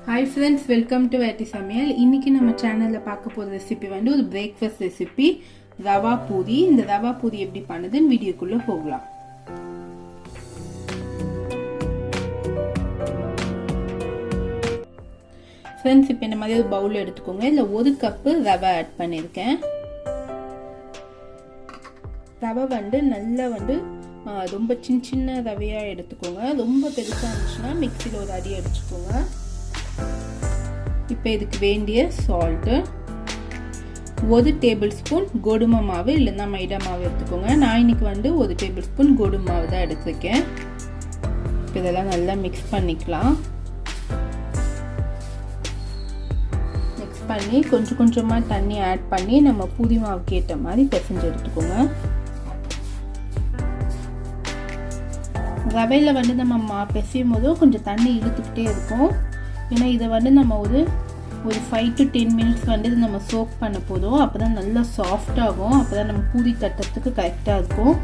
Hi friends, welcome to Samayal. இன்னைக்கு நம்ம சேனல்ல பார்க்க போற ரெசிபி வந்து ஒரு பிரேக்ஃபாஸ்ட் ரெசிபி ரவா பூரி. இந்த ரவா பூரி எப்படி பண்ணுதுன்னு வீடியோக்குள்ள போகலாம். Friends, இப்போ இந்த மாதிரி ஒரு பவுல் எடுத்துக்கோங்க. இதுல 1 கப் ரவா ஆட் பண்ணிருக்கேன். ரவை வந்து நல்லா ரொம்ப சின்ன ரவையா எடுத்துக்கோங்க. ரொம்ப பெருசா இருந்துச்சுன்னா மிக்ஸில ஒரு அடி அடிச்சுக்கோங்க. இப்போ இதுக்கு வேண்டிய சால்ட் 1 டேபிள் ஸ்பூன் கோதுமை மாவு இல்லைன்னா மைதா மாவு எடுத்துக்கோங்க. நான் இன்னைக்கு 1 டேபிள் ஸ்பூன் கோதுமை மாவு தான் எடுத்துருக்கேன். இதெல்லாம் நல்லா மிக்ஸ் பண்ணிக்கலாம். மிக்ஸ் பண்ணி கொஞ்சமாக தண்ணி ஆட் பண்ணி நம்ம பூரி மாவுக்கு ஏற்ற மாதிரி பிசைஞ்சு எடுத்துக்கோங்க. ரவையில் நம்ம பிசையும் போதும் கொஞ்சம் தண்ணி இழுத்துக்கிட்டே இருக்கும். ஏன்னா இதை நம்ம ஒரு 5 to 10 மினிட்ஸ் இது நம்ம சோக் பண்ண போதும். அப்போ தான் நல்லா சாஃப்டாகும். அப்போ தான் நம்ம பூரி தட்டுறதுக்கு கரெக்டாக இருக்கும்.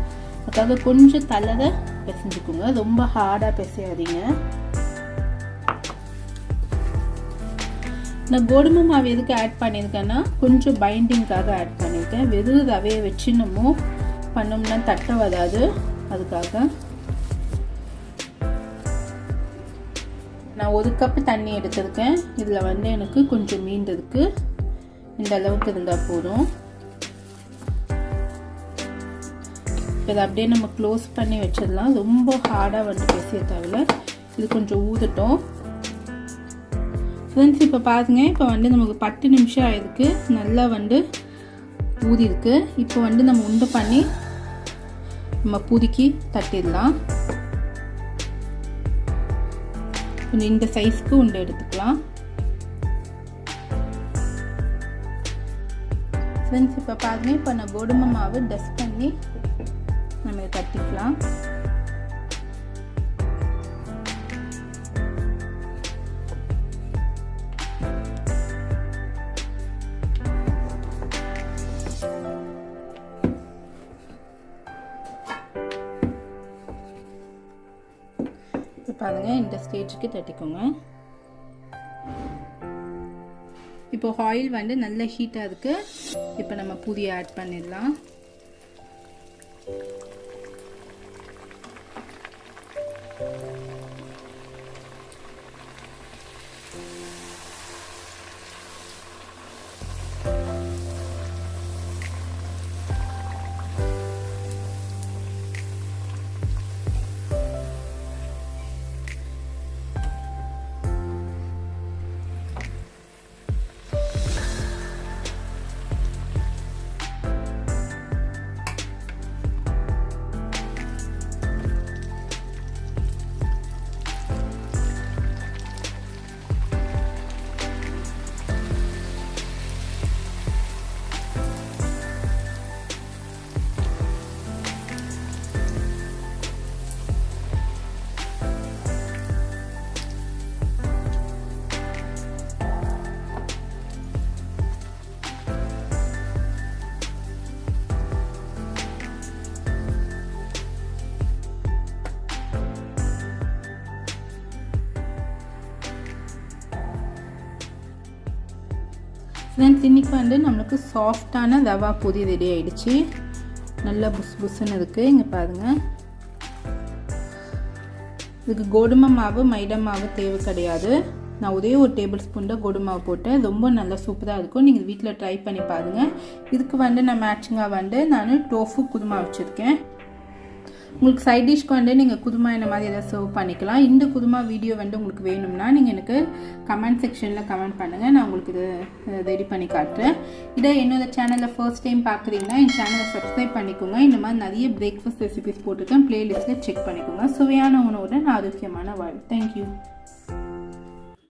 அதுக்காக கொஞ்சம் தளர பிசைஞ்சுக்கோங்க. ரொம்ப ஹார்டாக பிசையாதீங்க. நான் கோதுமை மாவு எதுக்கு ஆட் பண்ணியிருக்கேன்னா கொஞ்சம் பைண்டிங்காக ஆட் பண்ணியிருக்கேன். வெறும் ரவையை வச்சு நம்ம பண்ணோம்னா தட்ட வராது. அதுக்காக நான் 1 கப் தண்ணி எடுத்திருக்கேன். இதில் எனக்கு கொஞ்சம் மீந்திருக்கு. இந்த அளவுக்கு இருந்தால் போதும். இதை அப்படியே நம்ம க்ளோஸ் பண்ணி வச்சிடலாம். ரொம்ப ஹார்டாக பேசிய தேவையில்ல. இது கொஞ்சம் ஊதட்டும். ஃப்ரெண்ட்ஸ், இப்போ பாருங்க. இப்போ நமக்கு 10 நிமிஷம் ஆயிருக்கு. நல்லா ஊதி இருக்கு. இப்போ நம்ம உண்டை பண்ணி நம்ம பூரிக்கு தட்டிடலாம். இந்த சைஸ்க்கு உண்டை எடுத்துக்கலாம். ஃப்ரெண்ட்ஸ், இப்போ பாருங்க. இப்போ நான் கோதுமை மாவு டஸ்ட் பண்ணி நம்ம இதை தட்டிக்கலாம். பாருங்க, இந்த ஸ்டேஜுக்கு தட்டிக்கோங்க. இப்போ ஆயில் நல்ல ஹீட்டா இருக்கு. இப்போ நம்ம பூரியை ஆட் பண்ணிடலாம். ஃப்ரெண்ட்ஸ், இன்னைக்கு நம்மளுக்கு சாஃப்டான ரவா பூரி ரெடி ஆயிடுச்சு. நல்லா புஸ் புஸ்ன்னு இருக்கு. இங்கே பாருங்க. இதுக்கு கோதுமை மாவு மைதா மாவு தேவை கிடையாது. நான் ஒரே 1 டேபிள் ஸ்பூன் தான் கோதுமை மாவு போட்டேன். ரொம்ப நல்லா சூப்பராக இருக்கும். நீங்கள் வீட்டில் ட்ரை பண்ணி பாருங்கள். இதுக்கு நான் மேட்சிங்காக நான் டோஃபு குருமா வச்சுருக்கேன். உங்களுக்கு சைட் டிஷ்க்கு நீங்கள் குருமா இந்த மாதிரி எதாவது சர்வ் பண்ணிக்கலாம். இந்த குருமா வீடியோ உங்களுக்கு வேணும்னா நீங்கள் எனக்கு கமெண்ட் செக்ஷனில் கமெண்ட் பண்ணுங்கள். நான் உங்களுக்கு இது ரெடி பண்ணி காட்டுறேன். இதை என்னோட சேனலில் ஃபர்ஸ்ட் டைம் பார்க்குறீங்கன்னா என் சேனலை சப்ஸ்கிரைப் பண்ணிக்கோங்க. இந்த மாதிரி நிறைய பிரேக்ஃபாஸ்ட் ரெசிபிஸ் போட்டிருக்கேன். பிளேலிஸ்ட்டில் செக் பண்ணிக்கோங்க. சுவையான உணவுடன் ஆரோக்கியமான வாழ்வு. தேங்க்யூ.